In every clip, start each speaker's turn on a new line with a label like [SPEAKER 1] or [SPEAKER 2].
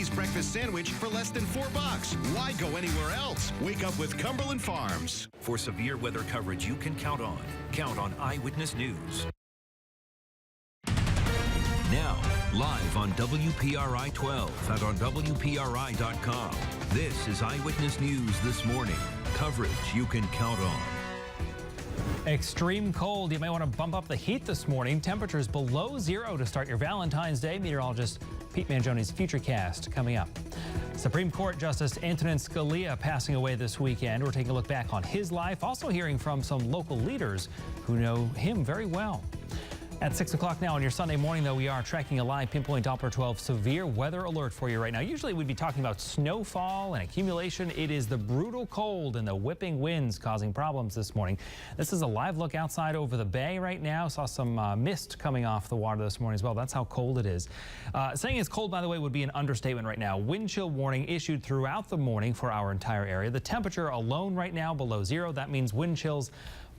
[SPEAKER 1] Cheese breakfast sandwich for less than $4. Why go anywhere else? Wake up with Cumberland Farms.
[SPEAKER 2] For severe weather coverage you can count on. Count on Eyewitness News. Now, live on WPRI 12 and on WPRI.com. This is Eyewitness News This Morning. Coverage you can count on.
[SPEAKER 3] Extreme cold. You may want to bump up the heat this morning. Temperatures below zero to start your Valentine's Day. Meteorologist Pete Mangione's Futurecast coming up. Supreme Court Justice Antonin Scalia passing away this weekend. We're taking a look back on his life, also hearing from some local leaders who know him very well. At 6 o'clock now on your Sunday morning, though, we are tracking a live pinpoint Doppler 12 severe weather alert for you right now. Usually we'd be talking about snowfall and accumulation. It is the brutal cold and the whipping winds causing problems this morning. This is a live look outside over the bay right now. Saw some mist coming off the water this morning as well. That's how cold it is. Saying it's cold, by the way, would be an understatement right now. Wind chill warning issued throughout the morning for our entire area. The temperature alone right now below zero. That means wind chills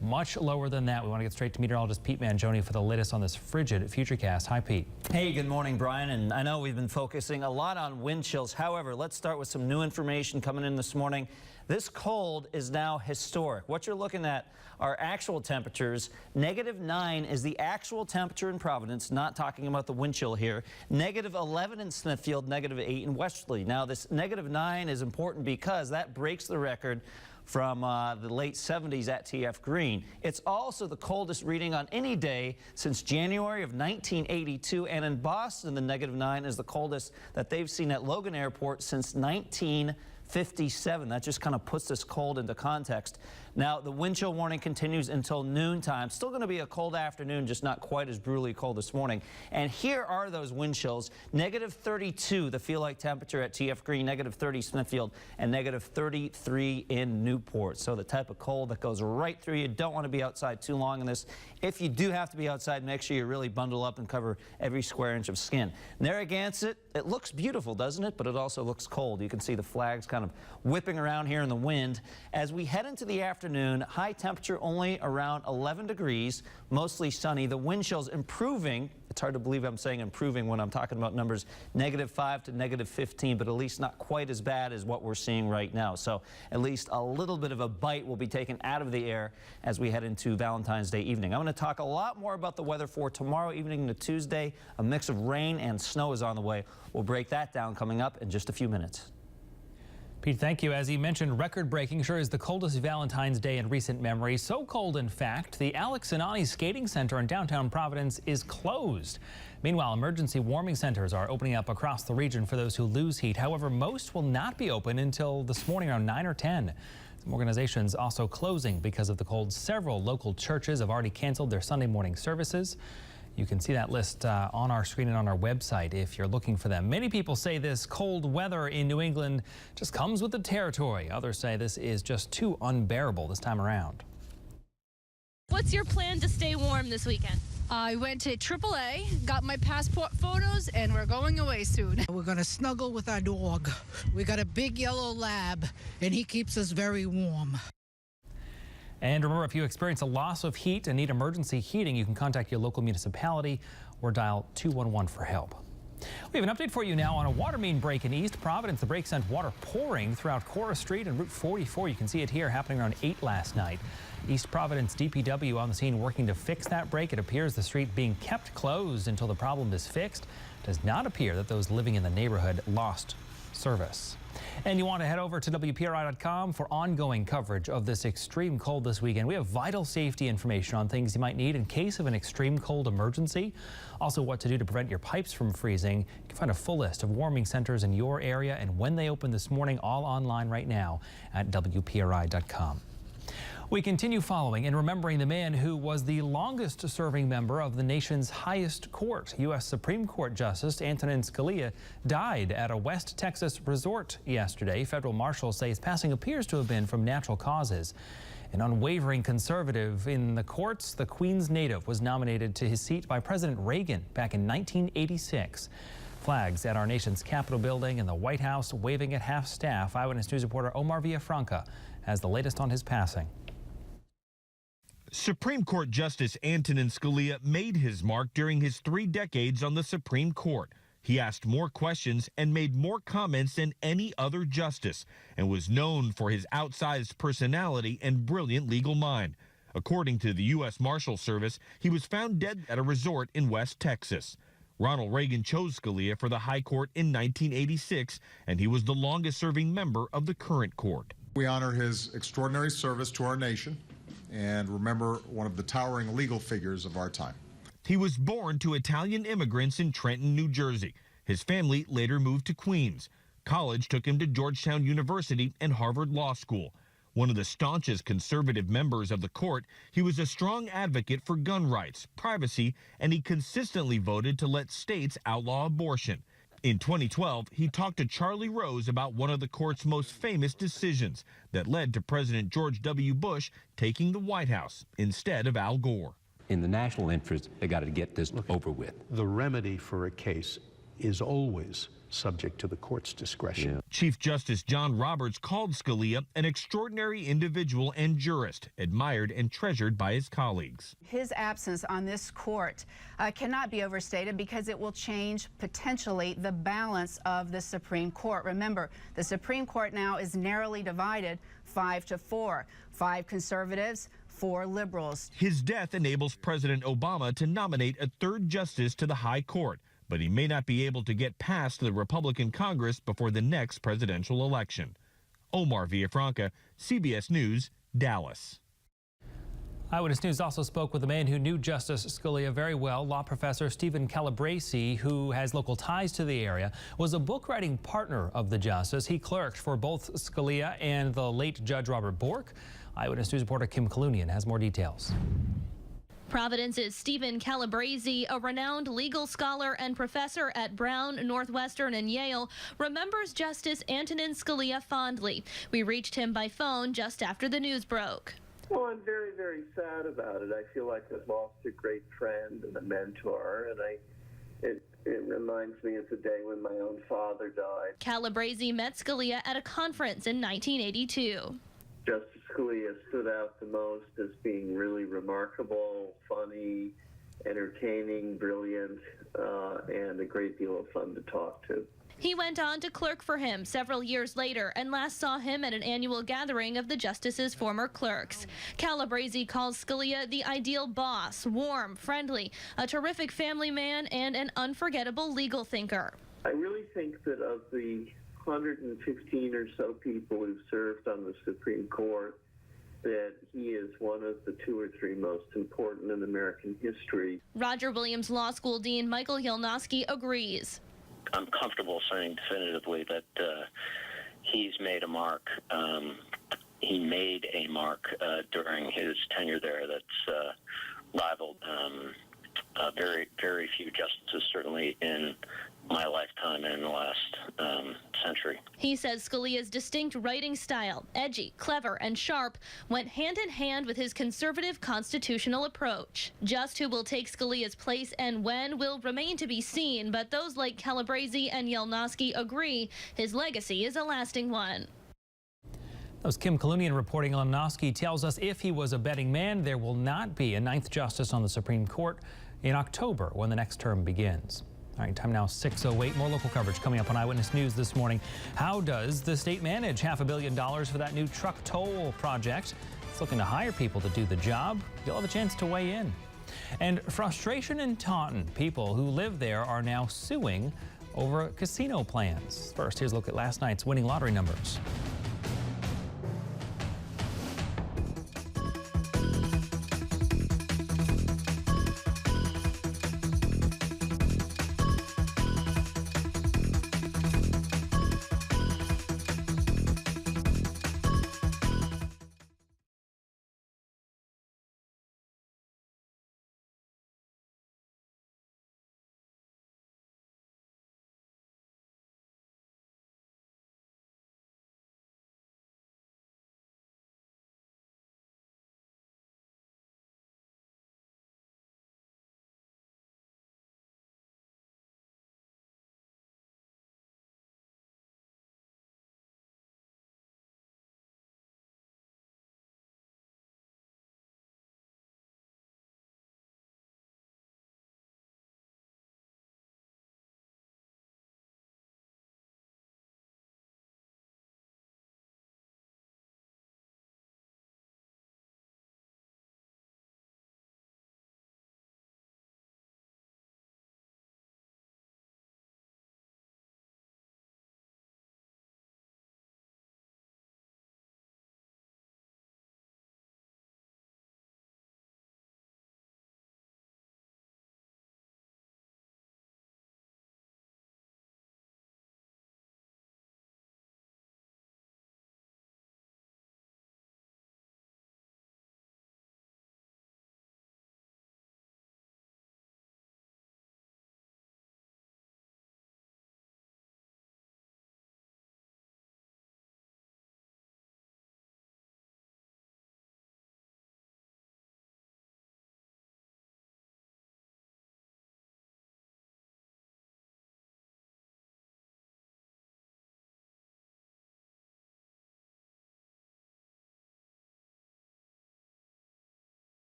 [SPEAKER 3] much lower than that. We want to get straight to meteorologist Pete Mangione for the latest on this frigid Futurecast. Hi, Pete.
[SPEAKER 4] Hey, good morning, Brian. And I know we've been focusing a lot on wind chills. However, let's start with some new information coming in this morning. This cold is now historic. What you're looking at are actual temperatures. -9 is the actual temperature in Providence, not talking about the wind chill here. -11 in Smithfield, -8 in Westerly. Now, this -9 is important because that breaks the record from the late 70s at TF Green. It's also the coldest reading on any day since January of 1982, and in Boston, the -9 is the coldest that they've seen at Logan Airport since 1957. That just kind of puts this cold into context. Now, the wind chill warning continues until noontime. Still going to be a cold afternoon, just not quite as brutally cold this morning. And here are those wind chills. -32, the feel-like temperature at TF Green, -30 Smithfield, and -33 in Newport. So the type of cold that goes right through you. Don't want to be outside too long in this. If you do have to be outside, make sure you really bundle up and cover every square inch of skin. Narragansett, it looks beautiful, doesn't it? But it also looks cold. You can see the flags kind of whipping around here in the wind. As we head into the afternoon, high temperature only around 11 degrees, mostly sunny. The wind chills improving. It's hard to believe I'm saying improving when I'm talking about numbers -5 to -15, but at least not quite as bad as what we're seeing right now. So at least a little bit of a bite will be taken out of the air as we head into Valentine's Day evening. I'm going to talk a lot more about the weather for tomorrow evening to Tuesday. A mix of rain and snow is on the way. We'll break that down coming up in just a few minutes.
[SPEAKER 3] Pete, thank you. As he mentioned, record-breaking, sure is the coldest Valentine's Day in recent memory. So cold, in fact, the Alex Sinani Skating Center in downtown Providence is closed. Meanwhile, emergency warming centers are opening up across the region for those who lose heat. However, most will not be open until this morning around 9 or 10. Some organizations also closing because of the cold. Several local churches have already canceled their Sunday morning services. You can see that list on our screen and on our website if you're looking for them. Many people say this cold weather in New England just comes with the territory. Others say this is just too unbearable this time around.
[SPEAKER 5] What's your plan to stay warm this weekend?
[SPEAKER 6] I went to AAA, got my passport photos, and we're going away soon.
[SPEAKER 7] We're going to snuggle with our dog. We got a big yellow lab, and he keeps us very warm.
[SPEAKER 3] And remember, if you experience a loss of heat and need emergency heating, you can contact your local municipality or dial 211 for help. We have an update for you now on a water main break in East Providence. The break sent water pouring throughout Cora Street and Route 44. You can see it here happening around 8 last night. East Providence DPW on the scene working to fix that break. It appears the street being kept closed until the problem is fixed. It does not appear that those living in the neighborhood lost service. And you want to head over to WPRI.com for ongoing coverage of this extreme cold this weekend. We have vital safety information on things you might need in case of an extreme cold emergency. Also, what to do to prevent your pipes from freezing. You can find a full list of warming centers in your area and when they open this morning, all online right now at WPRI.com. We continue following and remembering the man who was the longest serving member of the nation's highest court. U.S. Supreme Court Justice Antonin Scalia died at a West Texas resort yesterday. Federal marshals say his passing appears to have been from natural causes. An unwavering conservative in the courts, the Queens native was nominated to his seat by President Reagan back in 1986. Flags at our nation's Capitol building and the White House waving at half-staff. Eyewitness News reporter Omar Villafranca has the latest on his passing.
[SPEAKER 8] Supreme Court Justice Antonin Scalia made his mark during his 3 decades on the Supreme Court. He asked more questions and made more comments than any other justice, and was known for his outsized personality and brilliant legal mind. According to the U.S. Marshal Service, he was found dead at a resort in West Texas. Ronald Reagan chose Scalia for the High Court in 1986, and he was the longest-serving member of the current court.
[SPEAKER 9] We honor his extraordinary service to our nation and remember one of the towering legal figures of our time.
[SPEAKER 8] He was born to Italian immigrants in Trenton, New Jersey. His family later moved to Queens. College took him to Georgetown University and Harvard Law School. One of the staunchest conservative members of the court, he was a strong advocate for gun rights, privacy, and he consistently voted to let states outlaw abortion. In 2012, he talked to Charlie Rose about one of the court's most famous decisions that led to President George W. Bush taking the White House instead of Al Gore.
[SPEAKER 10] In the national interest, they got to get this over with.
[SPEAKER 11] The remedy for a case is always subject to the court's discretion.
[SPEAKER 8] Yeah. Chief Justice John Roberts called Scalia an extraordinary individual and jurist, admired and treasured by his colleagues.
[SPEAKER 12] His absence on this court cannot be overstated because it will change potentially the balance of the Supreme Court. Remember, the Supreme Court now is narrowly divided 5-4, 5 conservatives, 4 liberals.
[SPEAKER 8] His death enables President Obama to nominate a 3rd justice to the High Court, but he may not be able to get past the Republican Congress before the next presidential election. Omar Villafranca, CBS News, Dallas.
[SPEAKER 3] Eyewitness News also spoke with a man who knew Justice Scalia very well. Law professor Stephen Calabrese, who has local ties to the area, was a book-writing partner of the justice. He clerked for both Scalia and the late Judge Robert Bork. Eyewitness News reporter Kim Kalunian has more details.
[SPEAKER 5] Providence's Stephen Calabrese, a renowned legal scholar and professor at Brown, Northwestern, and Yale, remembers Justice Antonin Scalia fondly. We reached him by phone just after the news broke.
[SPEAKER 13] Well, I'm very, very sad about it. I feel like I've lost a great friend and a mentor, and it reminds me of the day when my own father died.
[SPEAKER 5] Calabrese met Scalia at a conference in 1982.
[SPEAKER 13] Justice Scalia stood out the most as being really remarkable, funny, entertaining, brilliant, and a great deal of fun to talk to.
[SPEAKER 5] He went on to clerk for him several years later and last saw him at an annual gathering of the justice's former clerks. Calabrese calls Scalia the ideal boss, warm, friendly, a terrific family man, and an unforgettable legal thinker.
[SPEAKER 13] I really think that of the 115 or so people who've served on the Supreme Court, that he is one of the 2 or 3 most important in American history.
[SPEAKER 5] Roger Williams Law School Dean Michael Yelnowski agrees.
[SPEAKER 14] I'm comfortable saying definitively that he's made a mark. He made a mark during his tenure there that's rivaled very, very few justices, certainly in my lifetime and in the last century.
[SPEAKER 5] He says Scalia's distinct writing style, edgy, clever, and sharp, went hand in hand with his conservative constitutional approach. Just who will take Scalia's place and when will remain to be seen, but those like Calabrese and Yelnowski agree his legacy is a lasting one.
[SPEAKER 3] That was Kim Kalunian reporting. Yelnowski tells us if he was a betting man, there will not be a 9th justice on the Supreme Court in October when the next term begins. All right, time now 6:08. More local coverage coming up on Eyewitness News this morning. How does the state manage $500 million for that new truck toll project? It's looking to hire people to do the job. You'll have a chance to weigh in. And frustration in Taunton. People who live there are now suing over casino plans. First, here's a look at last night's winning lottery numbers.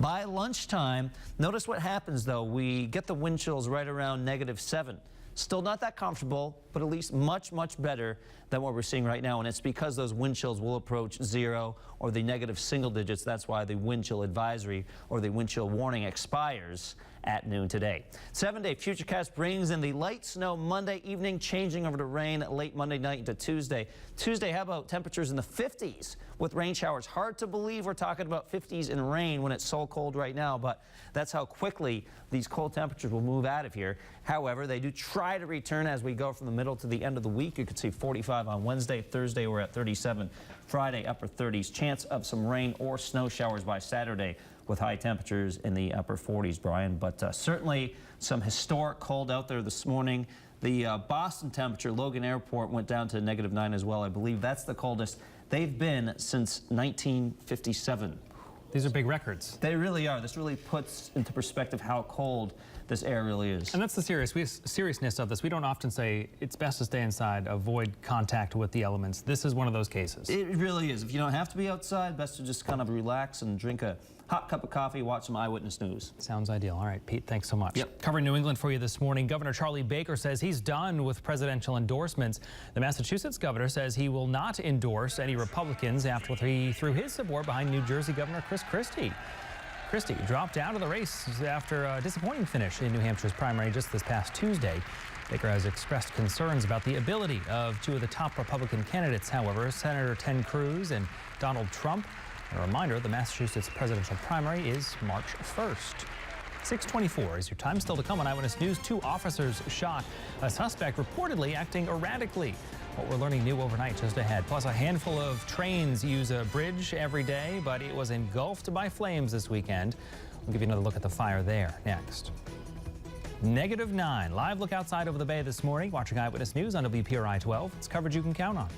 [SPEAKER 4] by lunchtime. Notice what happens, though. We get the wind chills right around -7. Still not that comfortable, but at least much, much better than what we're seeing right now. And it's because those wind chills will approach 0 or the negative single digits. That's why the wind chill advisory or the wind chill warning expires at noon today. 7-day futurecast brings in the light snow Monday evening, changing over to rain late Monday night into Tuesday. Tuesday, how about temperatures in the 50s with rain showers? Hard to believe we're talking about 50s and rain when it's so cold right now, but that's how quickly these cold temperatures will move out of here. However, they do try to return as we go from the middle to the end of the week. You could see 45 on Wednesday. Thursday, we're at 37. Friday, upper 30s. Chance of some rain or snow showers by Saturday, with high temperatures in the upper 40s, Brian. But certainly some historic cold out there this morning. The Boston temperature, Logan Airport, went down to -9 as well. I believe that's the coldest they've been since 1957.
[SPEAKER 3] These are big records.
[SPEAKER 4] They really are. This really puts into perspective how cold this air really is.
[SPEAKER 3] And that's the seriousness of this. We don't often say it's best to stay inside, avoid contact with the elements. This is one of those cases.
[SPEAKER 4] It really is. If you don't have to be outside, best to just kind of relax and drink a hot cup of coffee, watch some Eyewitness News.
[SPEAKER 3] Sounds ideal. All right, Pete, thanks so much.
[SPEAKER 4] Yep.
[SPEAKER 3] Covering New England for you this morning, Governor Charlie Baker says he's done with presidential endorsements. The Massachusetts governor says he will not endorse any Republicans after he threw his support behind New Jersey Governor Chris Christie. Christie dropped out of the race after a disappointing finish in New Hampshire's primary just this past Tuesday. Baker has expressed concerns about the ability of two of the top Republican candidates, however, Senator Ted Cruz and Donald Trump. A reminder, the Massachusetts presidential primary is March 1st. 6:24 is your time. Still to come on Eyewitness News. 2 officers shot. A suspect reportedly acting erratically. What we're learning new overnight just ahead. Plus, a handful of trains use a bridge every day, but it was engulfed by flames this weekend. We'll give you another look at the fire there next. -9. Live look outside over the bay this morning. Watching Eyewitness News on WPRI 12. It's coverage you can count on.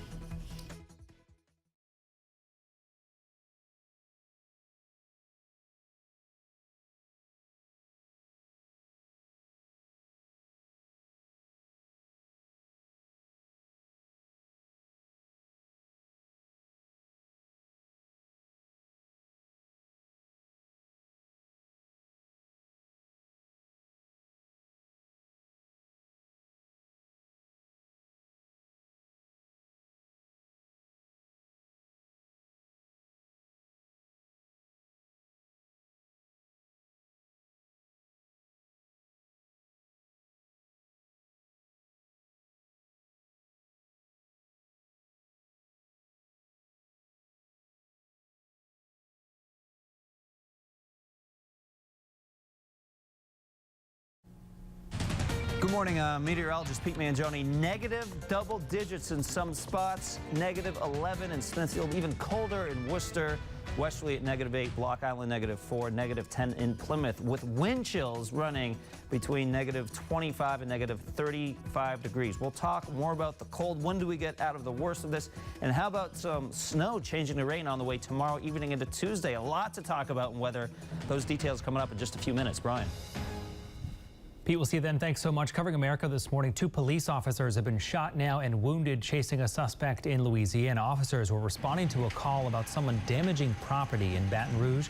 [SPEAKER 4] Good morning, meteorologist Pete Mangione. Negative double digits in some spots, -11 in Smithfield, even colder in Worcester. Westerly at -8, Block Island -4, -10 in Plymouth, with wind chills running between -25 and -35 degrees. We'll talk more about the cold. When do we get out of the worst of this? And how about some snow changing to rain on the way tomorrow evening into Tuesday? A lot to talk about in weather. Those details coming up in just a few minutes. Brian.
[SPEAKER 3] Pete, we'll see you then. Thanks so much. Covering America this morning, 2 police officers have been shot now and wounded chasing a suspect in Louisiana. Officers were responding to a call about someone damaging property in Baton Rouge.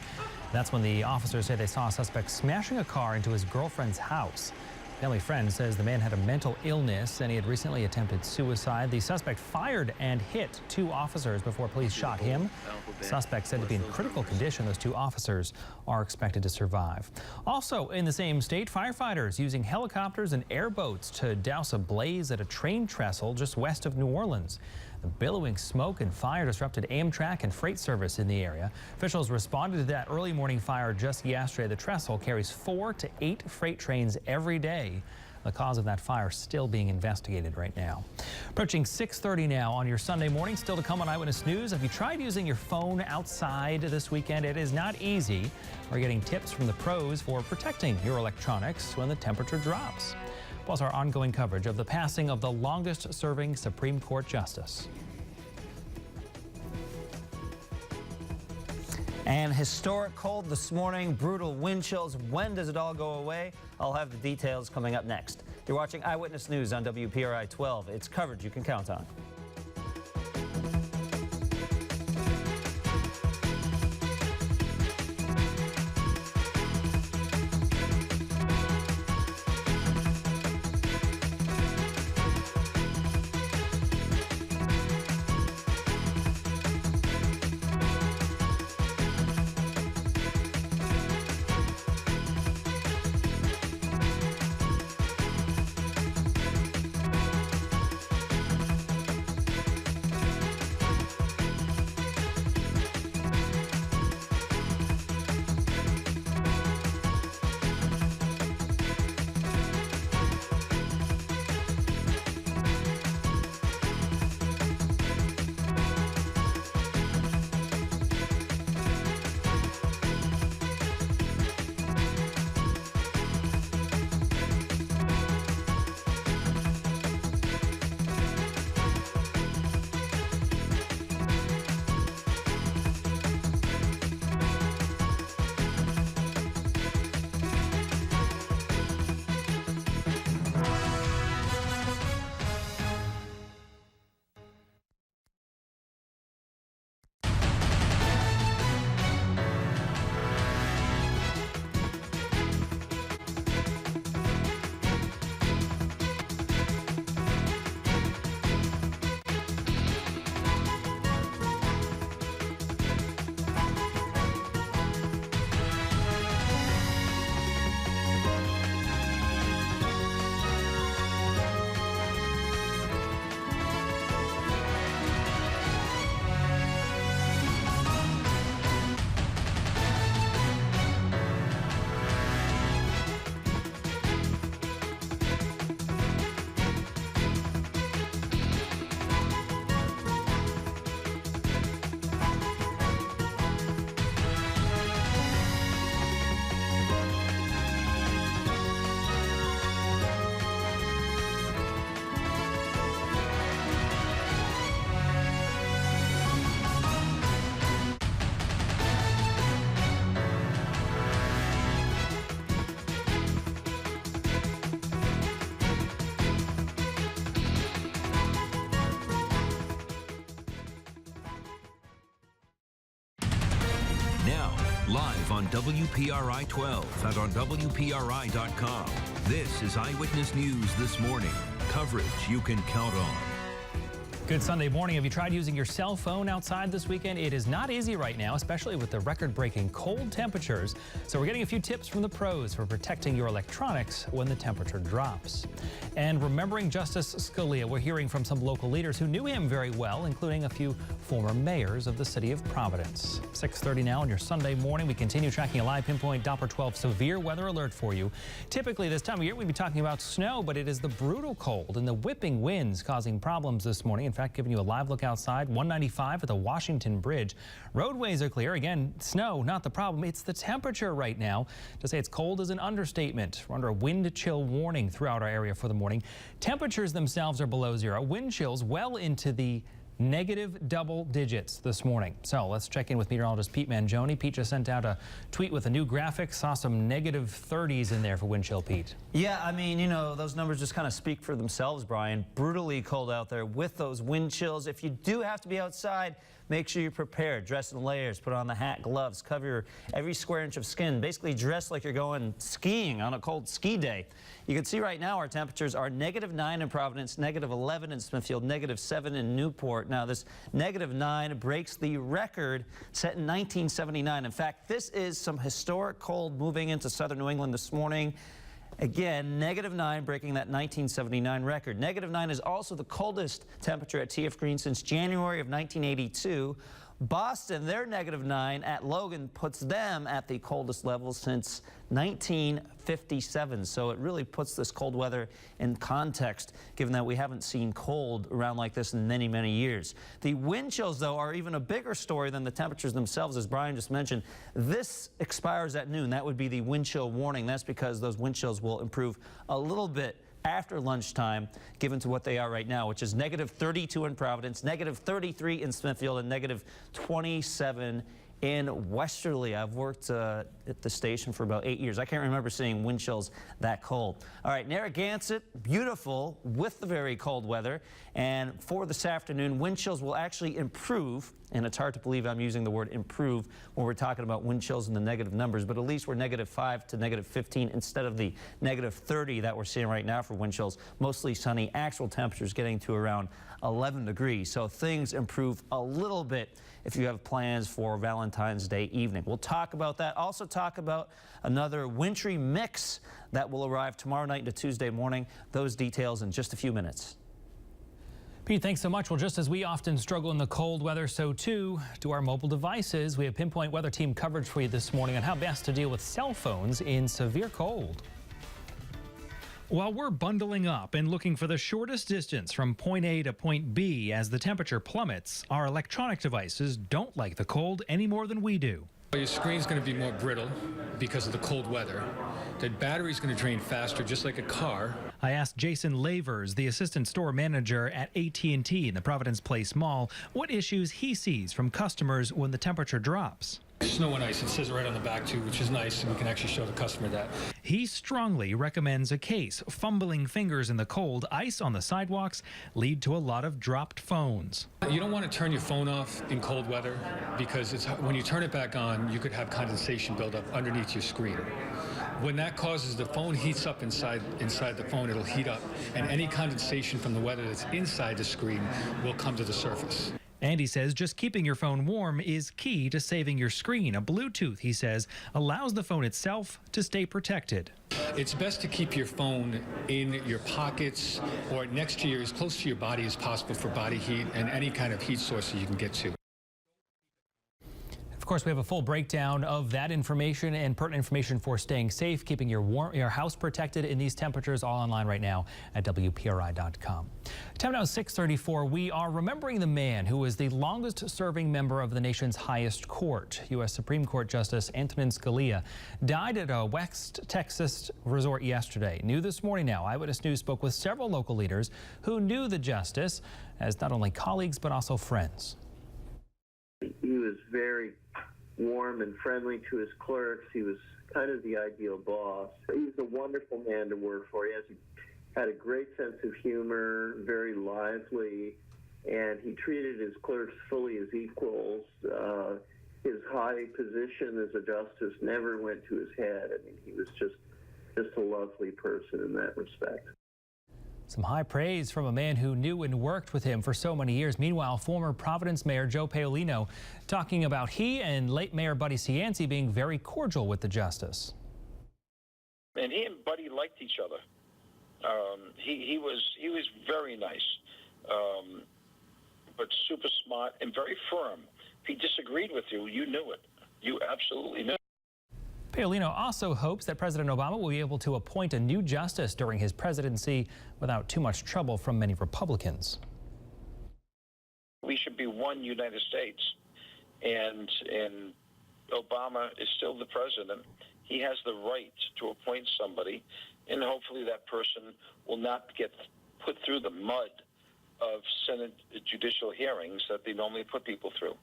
[SPEAKER 3] That's when the officers say they saw a suspect smashing a car into his girlfriend's house. Family friend says the man had a mental illness and he had recently attempted suicide. The suspect fired and hit 2 officers before police shot him. The suspect said to be in critical condition. Those 2 officers are expected to survive. Also in the same state, firefighters using helicopters and airboats to douse a blaze at a train trestle just west of New Orleans. The billowing smoke and fire disrupted Amtrak and freight service in the area. Officials responded to that early morning fire just yesterday. The trestle carries 4 to 8 freight trains every day. The cause of that fire still being investigated right now. Approaching 6:30 now on your Sunday morning. Still to come on Eyewitness News. Have you tried using your phone outside this weekend? It is not easy. We're getting tips from the pros for protecting your electronics when the temperature drops. Plus our ongoing coverage of the passing of the longest-serving Supreme Court justice.
[SPEAKER 4] And historic cold this morning, brutal wind chills. When does it all go away? I'll have the details coming up next. You're watching Eyewitness News on WPRI 12. It's coverage you can count on.
[SPEAKER 2] Live on WPRI 12 and on WPRI.com. This is Eyewitness News This Morning. Coverage you can count on.
[SPEAKER 3] Good Sunday morning. Have you tried using your cell phone outside this weekend? It is not easy right now, especially with the record-breaking cold temperatures. So we're getting a few tips from the pros for protecting your electronics when the temperature drops. And remembering Justice Scalia, we're hearing from some local leaders who knew him very well, including a few former mayors of the city of Providence. 6:30 now on your Sunday morning. We continue tracking a live pinpoint Doppler 12 severe weather alert for you. Typically this time of year we'd be talking about snow, but it is the brutal cold and the whipping winds causing problems this morning. In fact, giving you a live look outside. 195 at the Washington Bridge. Roadways are clear. Again, snow, not the problem. It's the temperature right now. To say it's cold is an understatement. We're under a wind chill warning throughout our area for the morning. Temperatures themselves are below zero. Wind chills well into the negative double digits this morning. So let's check in with meteorologist Pete Mangione. Pete just sent out a tweet with a new graphic. Saw some negative 30s in there for wind chill, Pete.
[SPEAKER 4] Yeah, I mean, you know, those numbers just kind of speak for themselves, Brian. Brutally cold out there with those wind chills. If you do have to be outside, make sure you're prepared. Dress in layers, put on the hat, gloves, cover every square inch of skin. Basically dress like you're going skiing on a cold ski day. You can see right now our temperatures are -9 in Providence, -11 in Smithfield, -7 in Newport. Now this -9 breaks the record set in 1979. In fact, this is some historic cold moving into southern New England this morning. Again, -9 breaking that 1979 record. -9 is also the coldest temperature at TF Green since January of 1982. Boston, their -9 at Logan puts them at the coldest level since 1957. So it really puts this cold weather in context, given that we haven't seen cold around like this in many, many years. The wind chills, though, are even a bigger story than the temperatures themselves, as Brian just mentioned. This expires at noon. That would be the wind chill warning. That's because those wind chills will improve a little bit after lunchtime, given to what they are right now, which is -32 in Providence, -33 in Smithfield, and -27 in Westerly. I've worked at the station for about 8 years. I can't remember seeing wind chills that cold. All right, Narragansett, beautiful with the very cold weather. And for this afternoon, wind chills will actually improve. And it's hard to believe I'm using the word improve when we're talking about wind chills in the negative numbers, but at least we're -5 to -15 instead of the -30 that we're seeing right now for wind chills. Mostly sunny, actual temperatures getting to around 11 degrees. So things improve a little bit if you have plans for Valentine's Day evening. We'll talk about that. Also talk about another wintry mix that will arrive tomorrow night into Tuesday morning. Those details in just a few minutes.
[SPEAKER 3] Pete, thanks so much. Well, just as we often struggle in the cold weather, so too do our mobile devices. We have Pinpoint Weather Team coverage for you this morning on how best to deal with cell phones in severe cold. While we're bundling up and looking for the shortest distance from point A to point B as the temperature plummets, our electronic devices don't like the cold any more than we do.
[SPEAKER 15] Your screen's going to be more brittle because of the cold weather. The battery's going to drain faster, just like a car.
[SPEAKER 3] I asked Jason Lavers, the assistant store manager at AT&T in the Providence Place Mall, what issues he sees from customers when the temperature drops.
[SPEAKER 15] Snow and ice, it says it right on the back too, which is nice, and we can actually show the customer that.
[SPEAKER 3] He strongly recommends a case. Fumbling fingers in the cold, ice on the sidewalks lead to a lot of dropped phones.
[SPEAKER 15] You don't want to turn your phone off in cold weather because when you turn it back on, you could have condensation build up underneath your screen. When that causes the phone heats up inside the phone, it'll heat up, and any condensation from the weather that's inside the screen will come to the surface.
[SPEAKER 3] Andy says just keeping your phone warm is key to saving your screen. A Bluetooth, he says, allows the phone itself to stay protected.
[SPEAKER 15] It's best to keep your phone in your pockets or next to as close to your body as possible for body heat and any kind of heat source that you can get to.
[SPEAKER 3] Of course, we have a full breakdown of that information and pertinent information for staying safe, keeping your house protected in these temperatures, all online right now at WPRI.com. Time now 6:34. We are remembering the man who was the longest serving member of the nation's highest court. U.S. Supreme Court Justice Antonin Scalia died at a West Texas resort yesterday. New this morning now, Eyewitness News spoke with several local leaders who knew the justice as not only colleagues but also friends.
[SPEAKER 13] He was very warm and friendly to his clerks. He was kind of the ideal boss. He's a wonderful man to work for. He had a great sense of humor, very lively, and he treated his clerks fully as equals. his high position as a justice never went to his head. I mean, he was just a lovely person in that respect.
[SPEAKER 3] Some high praise from a man who knew and worked with him for so many years. Meanwhile, former Providence Mayor Joe Paolino talking about he and late Mayor Buddy Cianci being very cordial with the justice.
[SPEAKER 16] And he and Buddy liked each other. He was very nice, but super smart and very firm. If he disagreed with you, you knew it. You absolutely knew it.
[SPEAKER 3] Paolino also hopes that President Obama will be able to appoint a new justice during his presidency without too much trouble from many Republicans.
[SPEAKER 16] We should be one United States, and Obama is still the president. He has the right to appoint somebody, and hopefully that person will not get put through the mud of Senate judicial hearings that they normally put people through.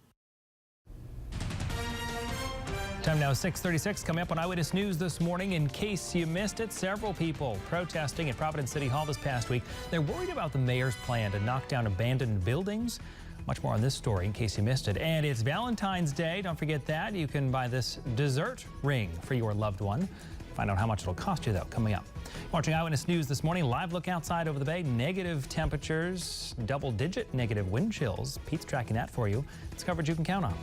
[SPEAKER 3] Time now 6:36. Coming up on Eyewitness News This Morning. In case you missed it, several people protesting at Providence City Hall this past week. They're worried about the mayor's plan to knock down abandoned buildings. Much more on this story in case you missed it. And it's Valentine's Day. Don't forget that. You can buy this dessert ring for your loved one. Find out how much it'll cost you, though, coming up. Watching Eyewitness News This Morning. Live look outside over the bay. Negative temperatures, double-digit negative wind chills. Pete's tracking that for you. It's coverage you can count on.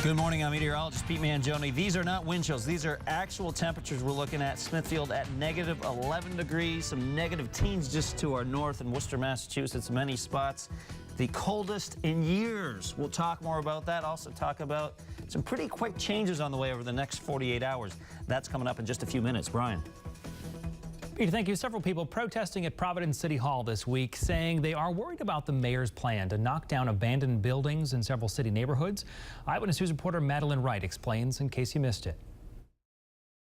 [SPEAKER 4] Good morning, I'm meteorologist Pete Mangione. These are not wind chills. These are actual temperatures we're looking at. Smithfield at negative 11 degrees, some negative teens just to our north in Worcester, Massachusetts, many spots. The coldest in years. We'll talk more about that. Also talk about some pretty quick changes on the way over the next 48 hours. That's coming up in just a few minutes. Brian.
[SPEAKER 3] Peter, thank you. Several people protesting at Providence City Hall this week saying they are worried about the mayor's plan to knock down abandoned buildings in several city neighborhoods. Eyewitness News reporter Madeline Wright explains in case you missed it.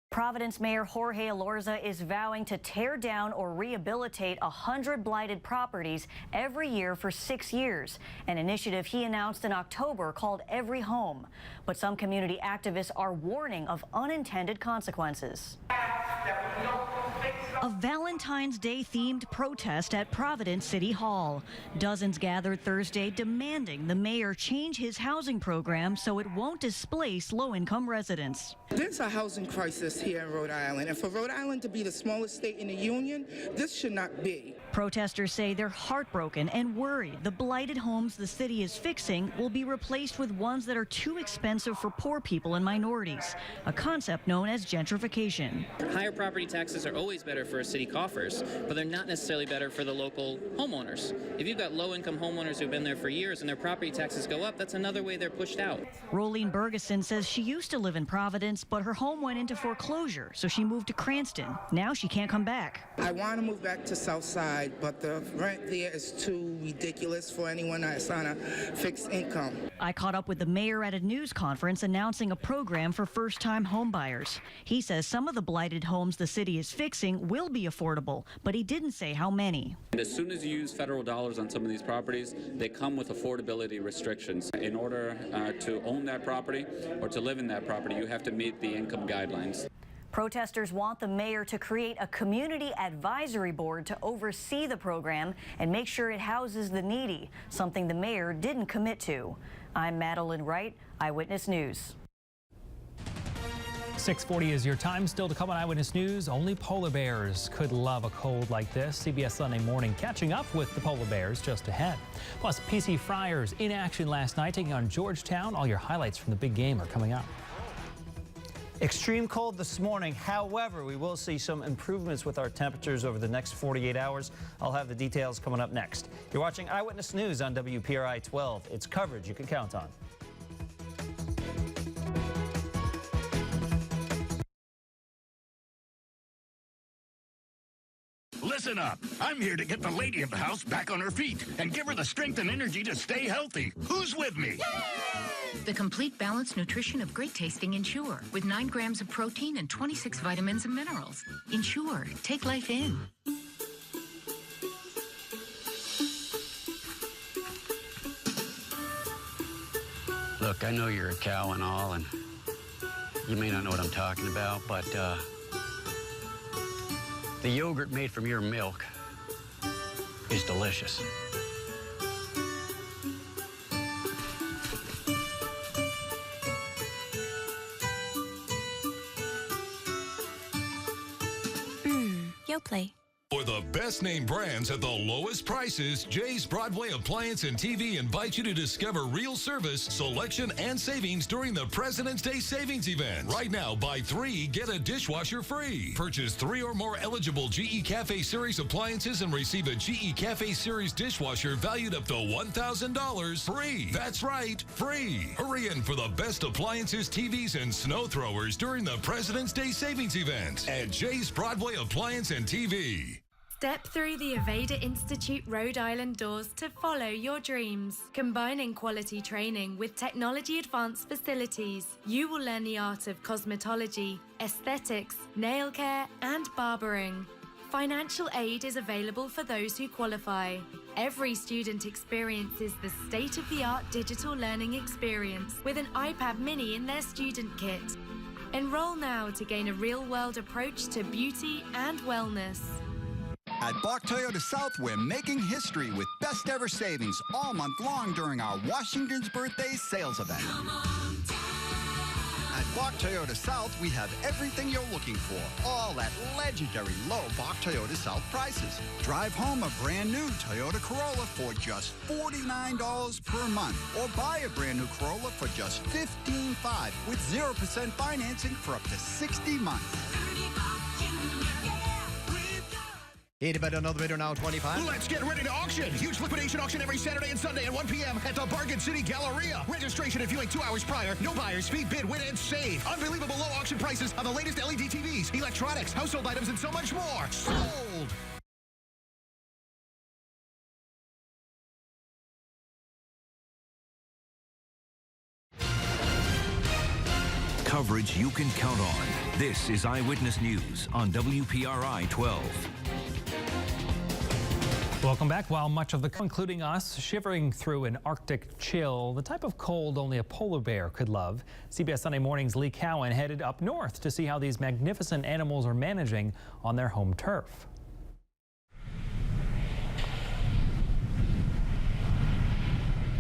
[SPEAKER 17] Providence Mayor Jorge Elorza is vowing to tear down or rehabilitate 100 blighted properties every year for 6 years, an initiative he announced in October called Every Home. But some community activists are warning of unintended consequences. A Valentine's Day themed protest at Providence City Hall. Dozens gathered Thursday demanding the mayor change his housing program so it won't displace low-income residents.
[SPEAKER 18] There's a housing crisis here in Rhode Island, and for Rhode Island to be the smallest state in the union, this should not be.
[SPEAKER 17] Protesters say they're heartbroken and worried the blighted homes the city is fixing will be replaced with ones that are too expensive for poor people and minorities, a concept known as gentrification.
[SPEAKER 18] Higher property taxes are always better for city coffers, but they're not necessarily better for the local homeowners. If you've got low-income homeowners who've been there for years and their property taxes go up, that's another way they're pushed out.
[SPEAKER 17] Rolene Bergeson says she used to live in Providence, but her home went into foreclosure, so she moved to Cranston. Now she can't come back.
[SPEAKER 19] I want to move back to Southside, but the rent there is too ridiculous for anyone that's on a fixed income.
[SPEAKER 17] I caught up with the mayor at a news conference announcing a program for first-time homebuyers. He says some of the blighted homes the city is fixing will be affordable, but he didn't say how many.
[SPEAKER 20] And as soon as you use federal dollars on some of these properties, they come with affordability restrictions. In order to own that property or to live in that property, you have to meet the income guidelines.
[SPEAKER 17] Protesters want the mayor to create a community advisory board to oversee the program and make sure it houses the needy, something the mayor didn't commit to. I'm Madeline Wright, Eyewitness News.
[SPEAKER 3] 6:40 is your time. Still to come on Eyewitness News, only polar bears could love a cold like this. CBS Sunday Morning catching up with the polar bears just ahead. Plus, PC Friars in action last night taking on Georgetown. All your highlights from the big game are coming up.
[SPEAKER 4] Extreme cold this morning. However, we will see some improvements with our temperatures over the next 48 hours. I'll have the details coming up next. You're watching Eyewitness News on WPRI 12. It's coverage you can count on.
[SPEAKER 21] Listen up. I'm here to get the lady of the house back on her feet and give her the strength and energy to stay healthy. Who's with me?
[SPEAKER 22] The complete balanced nutrition of great tasting Ensure with 9 grams of protein and 26 vitamins and minerals. Ensure, take life in.
[SPEAKER 23] Look, I know you're a cow and all, and you may not know what I'm talking about, but the yogurt made from your milk is delicious.
[SPEAKER 24] Yoplait.
[SPEAKER 25] For the best name brands at the lowest prices, Jay's Broadway Appliance and TV invite you to discover real service, selection, and savings during the President's Day Savings Event. Right now, buy 3, get a dishwasher free. Purchase 3 or more eligible GE Cafe Series appliances and receive a GE Cafe Series dishwasher valued up to $1,000 free. That's right, free. Hurry in for the best appliances, TVs, and snow throwers during the President's Day Savings Event at Jay's Broadway Appliance and TV.
[SPEAKER 26] Step through the Aveda Institute Rhode Island doors to follow your dreams. Combining quality training with technology advanced facilities, you will learn the art of cosmetology, aesthetics, nail care, and barbering. Financial aid is available for those who qualify. Every student experiences the state-of-the-art digital learning experience with an iPad mini in their student kit. Enroll now to gain a real-world approach to beauty and wellness.
[SPEAKER 27] At Bach Toyota South, we're making history with best ever savings all month long during our Washington's Birthday sales event. At Bach Toyota South, we have everything you're looking for, all at legendary low Bach Toyota South prices. Drive home a brand new Toyota Corolla for just $49 per month, or buy a brand new Corolla for just $15,500 with 0% financing for up to 60 months.
[SPEAKER 28] 85 on the radio now 25.
[SPEAKER 21] Let's get ready to auction. Huge liquidation auction every Saturday and Sunday at 1 p.m. at the Bargain City Galleria. Registration and viewing 2 hours prior. No buyers. Speed, bid, win, and save. Unbelievable low auction prices on the latest LED TVs, electronics, household items, and so much more. Sold.
[SPEAKER 2] Coverage you can count on. This is Eyewitness News on WPRI 12.
[SPEAKER 3] Welcome back. While much of the country, including us, shivering through an Arctic chill, the type of cold only a polar bear could love, CBS Sunday Morning's Lee Cowan headed up north to see how these magnificent animals are managing on their home turf.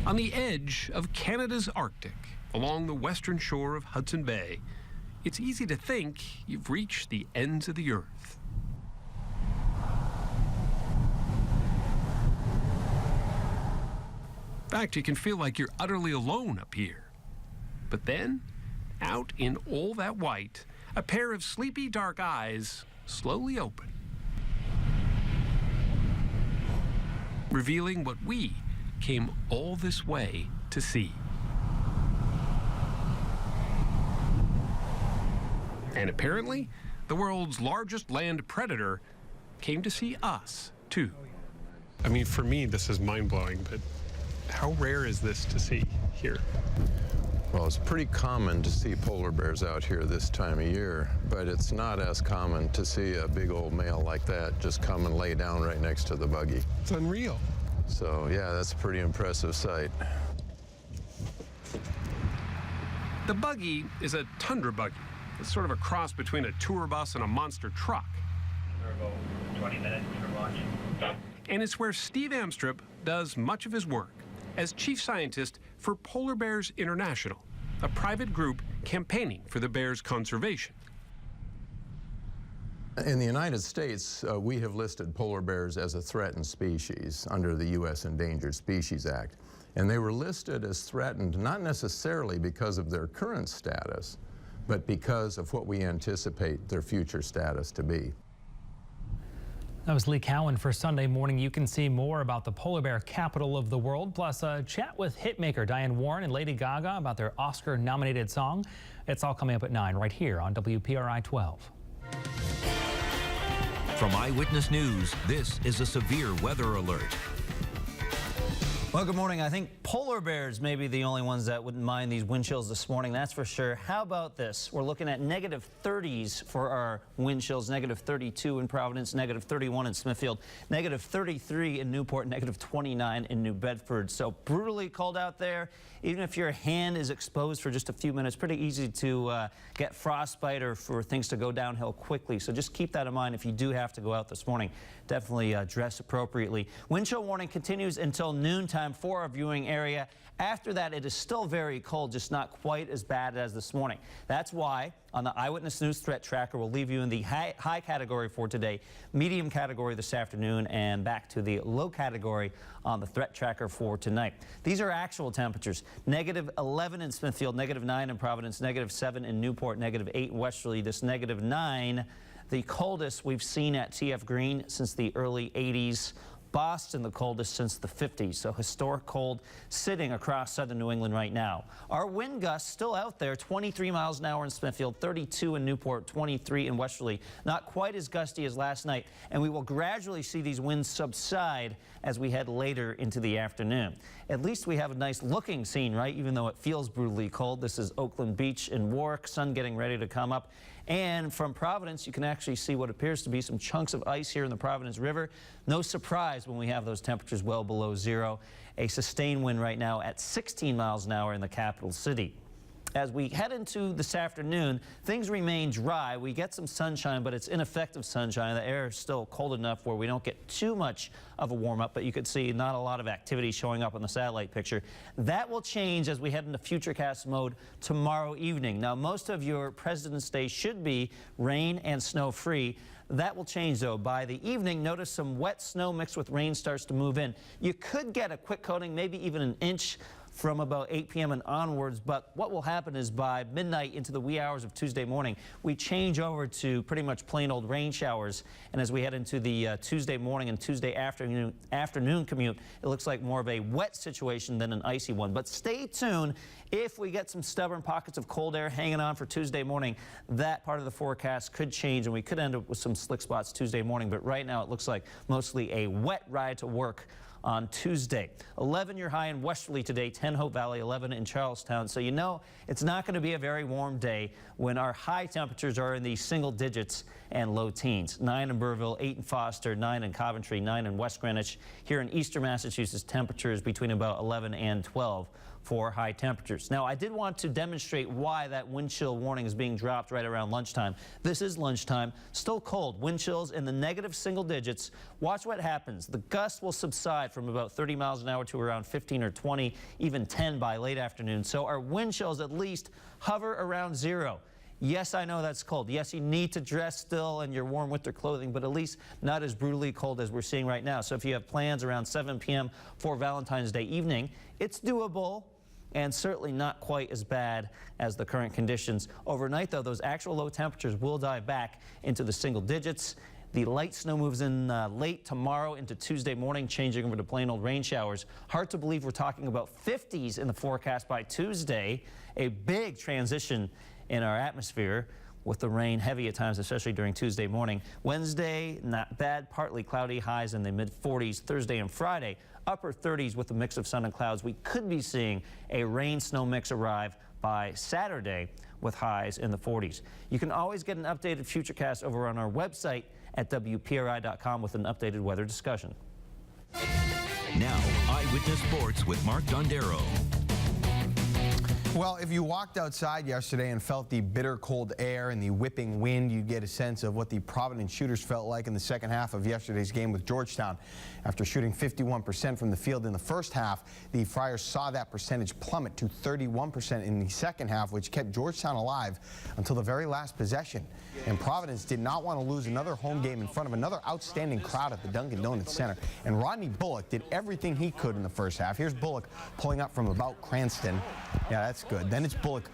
[SPEAKER 29] On the edge of Canada's Arctic, along the western shore of Hudson Bay, it's easy to think you've reached the ends of the earth. In fact, you can feel like you're utterly alone up here. But then, out in all that white, a pair of sleepy dark eyes slowly open, revealing what we came all this way to see. And apparently, the world's largest land predator came to see us, too.
[SPEAKER 1] I mean, for me, this is mind-blowing, but how rare is this to see here?
[SPEAKER 6] Well, it's pretty common to see polar bears out here this time of year, but it's not as common to see a big old male like that just come and lay down right next to the buggy.
[SPEAKER 1] It's unreal.
[SPEAKER 6] So, yeah, that's a pretty impressive sight.
[SPEAKER 29] The buggy is a tundra buggy. It's sort of a cross between a tour bus and a monster truck.
[SPEAKER 7] About 20 minutes for launch.
[SPEAKER 29] And it's where Steve Amstrup does much of his work as chief scientist for Polar Bears International, a private group campaigning for the bear's conservation.
[SPEAKER 6] In the United States, we have listed polar bears as a threatened species under the U.S. Endangered Species Act. And they were listed as threatened not necessarily because of their current status, but because of what we anticipate their future status to be.
[SPEAKER 3] That was Lee Cowan for Sunday Morning. You can see more about the polar bear capital of the world, plus a chat with hitmaker Diane Warren and Lady Gaga about their Oscar-nominated song. It's all coming up at 9 right here on WPRI 12.
[SPEAKER 2] From Eyewitness News, this is a severe weather alert.
[SPEAKER 4] Well, good morning. I think polar bears may be the only ones that wouldn't mind these wind chills this morning, that's for sure. How about this? We're looking at negative 30s for our wind chills, negative 32 in Providence, negative 31 in Smithfield, negative 33 in Newport, negative 29 in New Bedford. So brutally cold out there. Even if your hand is exposed for just a few minutes, pretty easy to get frostbite or for things to go downhill quickly. So just keep that in mind if you do have to go out this morning. Definitely dress appropriately. Wind chill warning continues until noontime for our viewing area. After that, it is still very cold, just not quite as bad as this morning. That's why on the Eyewitness News Threat Tracker, we'll leave you in the high category for today, medium category this afternoon, and back to the low category on the Threat Tracker for tonight. These are actual temperatures. Negative 11 in Smithfield, negative 9 in Providence, negative 7 in Newport, negative 8 in Westerly. This negative 9, the coldest we've seen at TF Green since the early 80s. Boston, the coldest since the 50s, so historic cold sitting across southern New England right now. Our wind gusts still out there, 23 miles an hour in Smithfield, 32 in Newport, 23 in Westerly. Not quite as gusty as last night, and we will gradually see these winds subside as we head later into the afternoon. At least we have a nice looking scene, right? Even though it feels brutally cold. This is Oakland Beach in Warwick, sun getting ready to come up. And from Providence, you can actually see what appears to be some chunks of ice here in the Providence River. No surprise when we have those temperatures well below zero. A sustained wind right now at 16 miles an hour in the capital city. As we head into this afternoon, things remain dry. We get some sunshine, but it's ineffective sunshine. The air is still cold enough where we don't get too much of a warm-up, but you could see not a lot of activity showing up on the satellite picture. That will change as we head into Futurecast mode tomorrow evening. Now, most of your President's Day should be rain and snow-free. That will change, though. By the evening, notice some wet snow mixed with rain starts to move in. You could get a quick coating, maybe even an inch from about 8 p.m. and onwards, but what will happen is by midnight into the wee hours of Tuesday morning, we change over to pretty much plain old rain showers, and as we head into the Tuesday morning and Tuesday afternoon commute, it looks like more of a wet situation than an icy one. But stay tuned. If we get some stubborn pockets of cold air hanging on for Tuesday morning, that part of the forecast could change, and we could end up with some slick spots Tuesday morning, but right now it looks like mostly a wet ride to work on Tuesday. 11 your high in Westerly today, 10 Hope Valley, 11 in Charlestown. So you know it's not going to be a very warm day when our high temperatures are in the single digits and low teens. 9 in Burrillville, 8 in Foster, 9 in Coventry, 9 in West Greenwich. Here in eastern Massachusetts, temperatures between about 11 and 12 for high temperatures. Now, I did want to demonstrate why that wind chill warning is being dropped right around lunchtime. This is lunchtime, still cold, wind chills in the negative single digits. Watch what happens. The gust will subside from about 30 miles an hour to around 15 or 20, even 10 by late afternoon. So our wind chills at least hover around zero. Yes, I know that's cold. Yes, you need to dress still in your warm winter clothing, but at least not as brutally cold as we're seeing right now. So if you have plans around 7 p.m. for Valentine's Day evening, it's doable and certainly not quite as bad as the current conditions. Overnight, though, those actual low temperatures will dive back into the single digits. The light snow moves in late tomorrow into Tuesday morning, changing over to plain old rain showers. Hard to believe we're talking about 50s in the forecast by Tuesday. A big transition in our atmosphere with the rain heavy at times, especially during Tuesday morning. Wednesday, not bad, partly cloudy, highs in the mid-40s. Thursday and Friday, upper 30s with a mix of sun and clouds. We could be seeing a rain-snow mix arrive by Saturday with highs in the 40s. You can always get an updated futurecast over on our website at WPRI.com with an updated weather discussion.
[SPEAKER 2] Now, Eyewitness Sports with Mark Dondero.
[SPEAKER 28] Well, if you walked outside yesterday and felt the bitter cold air and the whipping wind, you'd get a sense of what the Providence shooters felt like in the second half of yesterday's game with Georgetown. After shooting 51% from the field in the first half, the Friars saw that percentage plummet to 31% in the second half, which kept Georgetown alive until the very last possession. And Providence did not want to lose another home game in front of another outstanding crowd at the Dunkin' Donuts Center. And Rodney Bullock did everything he could in the first half. Here's Bullock pulling up from about Cranston. Yeah, that's good. Then it's Bullock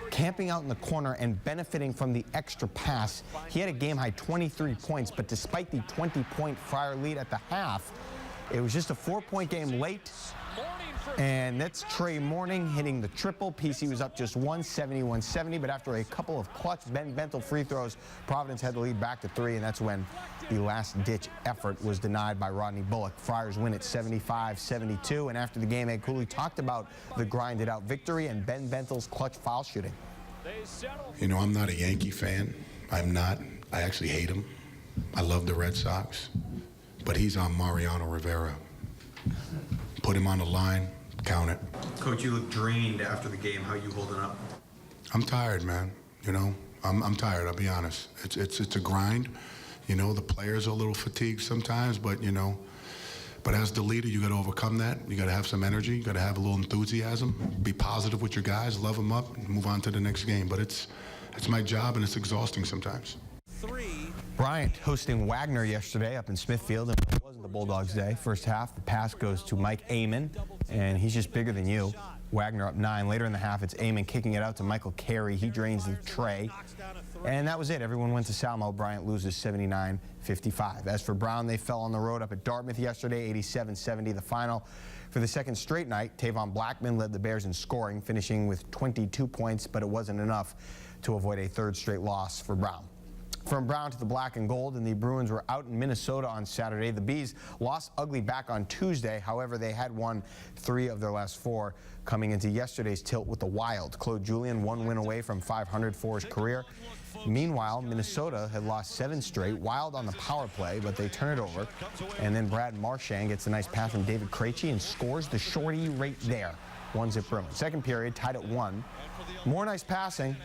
[SPEAKER 28] camping out in the corner and benefiting from the extra pass. He had a game-high 23 points, but despite the 20-point Friar lead at the half, it was just a 4-point game late. And that's Trey Morning hitting the triple. PC was up just 170, but after a couple of clutch Ben Bentel free throws, Providence had the lead back to 3, and that's when the last-ditch effort was denied by Rodney Bullock. Friars win at 75-72, and after the game, Ed Cooley talked about the grinded-out victory and Ben Bentel's clutch foul shooting.
[SPEAKER 5] You know, I'm not a Yankee fan. I'm not. I actually hate him. I love the Red Sox, but he's on Mariano Rivera. Put him on the line, count it.
[SPEAKER 28] Coach, you look drained after the game. How are you holding up?
[SPEAKER 5] I'm tired, man. You know, I'm tired, I'll be honest. It's a grind. You know, the players are a little fatigued sometimes, but, you know, but as the leader, you got to overcome that. You got to have some energy. You got to have a little enthusiasm. Be positive with your guys, love them up, and move on to the next game. But it's my job, and it's exhausting sometimes.
[SPEAKER 28] Bryant hosting Wagner yesterday up in Smithfield, and it wasn't the Bulldogs' day. First half, the pass goes to Mike Amon, and he's just bigger than you. Wagner up 9. Later in the half, it's Amon kicking it out to Michael Carey. He drains the tray, and that was it. Everyone went to Salmo. Bryant loses 79-55. As for Brown, they fell on the road up at Dartmouth yesterday, 87-70 the final. For the second straight night, Tavon Blackman led the Bears in scoring, finishing with 22 points, but it wasn't enough to avoid a third straight loss for Brown. From Brown to the black and gold, and the Bruins were out in Minnesota on Saturday. The Bees lost ugly back on Tuesday. However, they had won 3 of their last 4 coming into yesterday's tilt with the Wild. Claude Julien 1 win away from 500 for his career. Meanwhile, Minnesota had lost 7 straight. Wild on the power play, but they turn it over. And then Brad Marchand gets a nice pass from David Krejci and scores the shorty right there. 1-0 Bruins. Second period, tied at 1. More nice passing.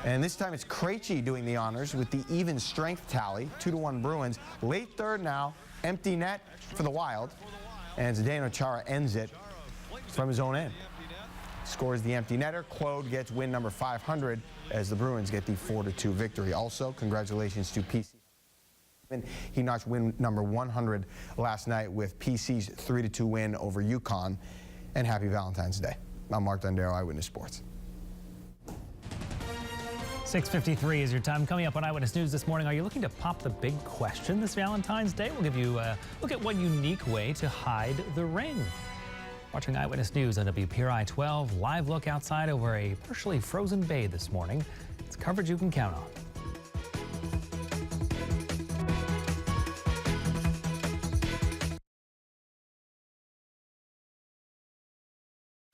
[SPEAKER 28] And this time it's Krejci doing the honors with the even strength tally. 2-1 Bruins. Late third now. Empty net for the Wild. And Zdeno Chara ends it from his own end. Scores the empty netter. Claude gets win number 500 as the Bruins get the 4-2 victory. Also, congratulations to PC. He notched win number 100 last night with PC's 3-2 win over UConn. And happy Valentine's Day. I'm Mark Dondero, Eyewitness Sports.
[SPEAKER 3] 6:53 is your time. Coming up on Eyewitness News this morning, are you looking to pop the big question this Valentine's Day? We'll give you a look at one unique way to hide the ring. Watching Eyewitness News on WPRI 12, live look outside over a partially frozen bay this morning. It's coverage you can count on.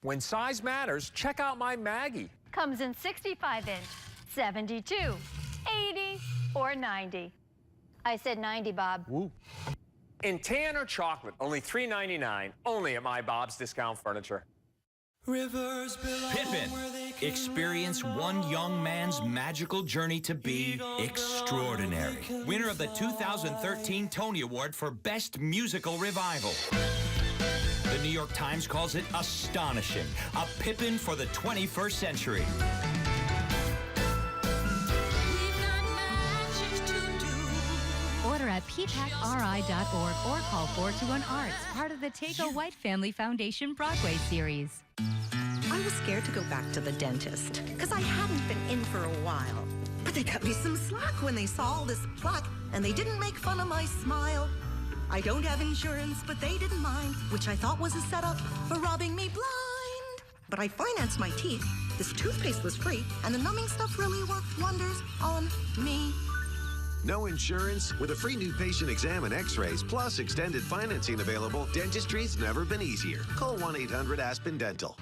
[SPEAKER 8] When size matters, check out my Maggie.
[SPEAKER 9] Comes in 65-inch. 72, 80, or 90. I said 90, Bob.
[SPEAKER 8] Woo. In tan or chocolate, only $3.99, only at my Bob's Discount Furniture.
[SPEAKER 2] Pippin. Experience one young man's magical journey to be extraordinary. Winner of the 2013 Tony Award for Best Musical Revival. The New York Times calls it astonishing. A Pippin for the 21st century.
[SPEAKER 10] at ppacri.org or call 421-ARTS, part of the Take a White Family Foundation Broadway series.
[SPEAKER 11] I was scared to go back to the dentist because I hadn't been in for a while. But they cut me some slack when they saw all this plaque, and they didn't make fun of my smile. I don't have insurance, but they didn't mind, which I thought was a setup for robbing me blind. But I financed my teeth. This toothpaste was free, and the numbing stuff really worked wonders on me.
[SPEAKER 12] No insurance? With a free new patient exam and x-rays, plus extended financing available, dentistry's never been easier. Call 1-800-ASPEN-DENTAL.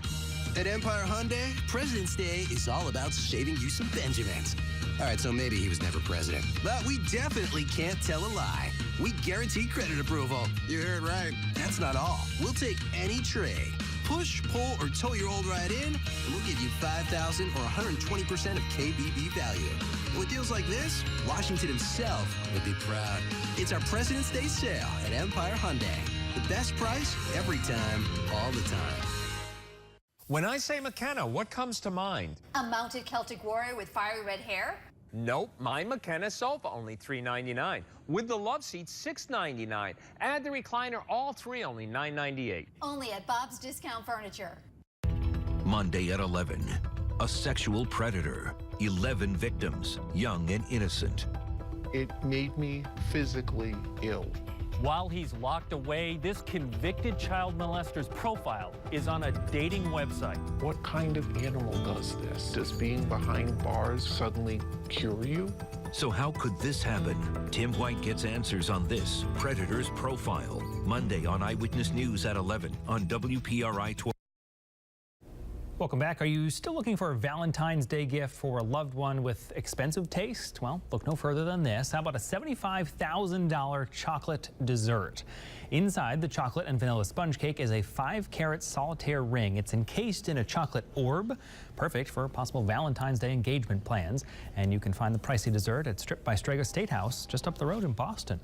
[SPEAKER 13] At Empire Hyundai, President's Day is all about saving you some Benjamins. All right, so maybe he was never president. But we definitely can't tell a lie. We guarantee credit approval. You heard right. That's not all. We'll take any trade. Push, pull, or tow your old ride in, and we'll give you $5,000 or 120% of KBB value. And with deals like this, Washington himself would be proud. It's our President's Day sale at Empire Hyundai. The best price every time, all the time.
[SPEAKER 8] When I say McKenna, what comes to mind?
[SPEAKER 14] A mounted Celtic warrior with fiery red hair?
[SPEAKER 8] Nope, my McKenna sofa, only $3.99. With the love seat, $6.99. Add the recliner, all three, only $9.98.
[SPEAKER 14] Only at Bob's Discount Furniture.
[SPEAKER 15] Monday at 11, a sexual predator, 11 victims, young and innocent.
[SPEAKER 16] It made me physically ill.
[SPEAKER 18] While he's locked away, this convicted child molester's profile is on a dating website.
[SPEAKER 16] What kind of animal does this? Does being behind bars suddenly cure you?
[SPEAKER 15] So how could this happen? Tim White gets answers on this predator's profile. Monday on Eyewitness News at 11 on WPRI 12.
[SPEAKER 3] Welcome back. Are you still looking for a Valentine's Day gift for a loved one with expensive taste? Well, look no further than this. How about a $75,000 chocolate dessert? Inside the chocolate and vanilla sponge cake is a 5-carat solitaire ring. It's encased in a chocolate orb, perfect for possible Valentine's Day engagement plans. And you can find the pricey dessert at Strip by Strega State House, just up the road in Boston.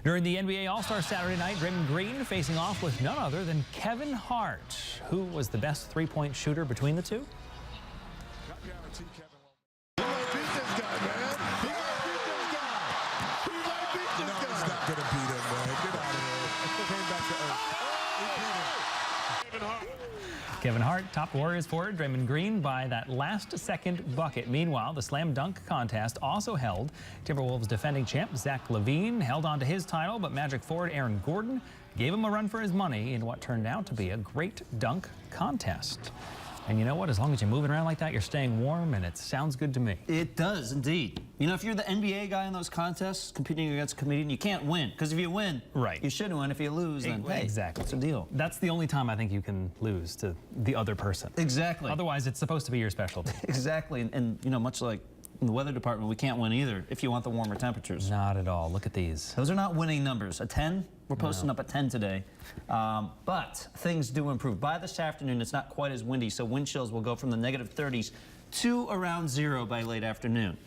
[SPEAKER 3] During the NBA All-Star Saturday night, Draymond Green facing off with none other than Kevin Hart. Who was the best three-point shooter between the two? Kevin Hart topped Warriors forward Draymond Green by that last-second bucket. Meanwhile, the slam dunk contest also held. Timberwolves defending champ Zach LaVine held on to his title, but Magic forward Aaron Gordon gave him a run for his money in what turned out to be a great dunk contest. And you know what? As long as you're moving around like that, you're staying warm, and it sounds good to me.
[SPEAKER 4] It does, indeed. You know, if you're the NBA guy in those contests, competing against a comedian, you can't win. Because if you win, right, you should win. If you lose, then, hey,
[SPEAKER 3] exactly.
[SPEAKER 4] What's the deal?
[SPEAKER 3] That's the only time I think you can lose to the other person.
[SPEAKER 4] Exactly.
[SPEAKER 3] Otherwise, it's supposed to be your specialty.
[SPEAKER 4] Exactly. And, you know, much like in the weather department, we can't win either if you want the warmer temperatures.
[SPEAKER 3] Not at all. Look at these.
[SPEAKER 4] Those are not winning numbers. A 10? We're posting up at 10 today. But things do improve. By this afternoon, it's not quite as windy, so wind chills will go from the negative 30s to around 0 by late afternoon.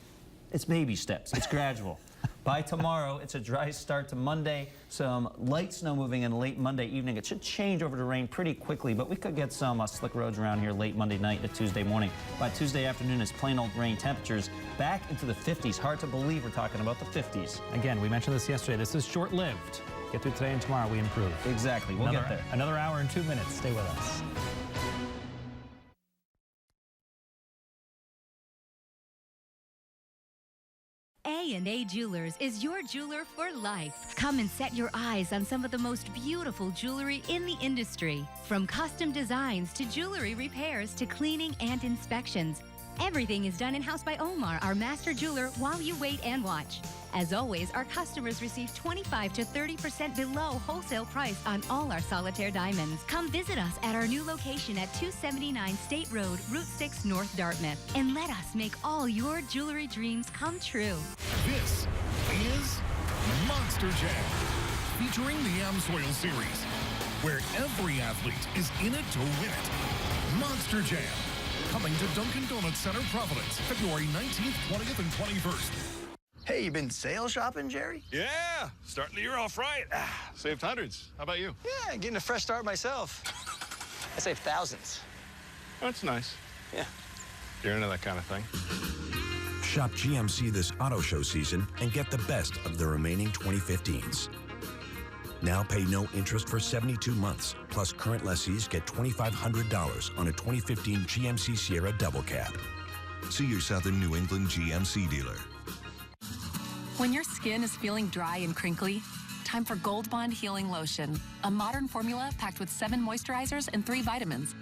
[SPEAKER 4] It's baby steps. It's gradual. By tomorrow, it's a dry start to Monday. Some light snow moving in late Monday evening. It should change over to rain pretty quickly, but we could get some slick roads around here late Monday night to Tuesday morning. By Tuesday afternoon, it's plain old rain. Temperatures back into the 50s. Hard to believe we're talking about the 50s.
[SPEAKER 3] Again, we mentioned this yesterday. This is short-lived. Get through today and tomorrow, we improve.
[SPEAKER 4] Exactly. We'll get there.
[SPEAKER 3] Another hour and 2 minutes. Stay with us.
[SPEAKER 10] A&A Jewelers is your jeweler for life. Come and set your eyes on some of the most beautiful jewelry in the industry. From custom designs to jewelry repairs to cleaning and inspections. Everything is done in-house by Omar, our master jeweler, while you wait and watch. As always, our customers receive 25 to 30% below wholesale price on all our solitaire diamonds. Come visit us at our new location at 279 State Road, Route 6 North Dartmouth, and let us make all your jewelry dreams come true.
[SPEAKER 21] This is Monster Jam, featuring the Amsoil Series, where every athlete is in it to win it. Monster Jam, coming to Dunkin' Donuts Center, Providence, February 19th, 20th, and 21st.
[SPEAKER 28] Hey, you been sale shopping, Jerry?
[SPEAKER 19] Yeah, starting the year off right. Saved hundreds. How about you?
[SPEAKER 28] Yeah, getting a fresh start myself. I saved thousands.
[SPEAKER 19] That's nice.
[SPEAKER 28] Yeah.
[SPEAKER 19] You're into that kind of thing.
[SPEAKER 1] Shop GMC this auto show season and get the best of the remaining 2015s. Now pay no interest for 72 months, plus current lessees get $2,500 on a 2015 GMC Sierra Double Cab. See your Southern New England GMC dealer.
[SPEAKER 17] When your skin is feeling dry and crinkly, time for Gold Bond Healing Lotion, a modern formula packed with 7 moisturizers and 3 vitamins.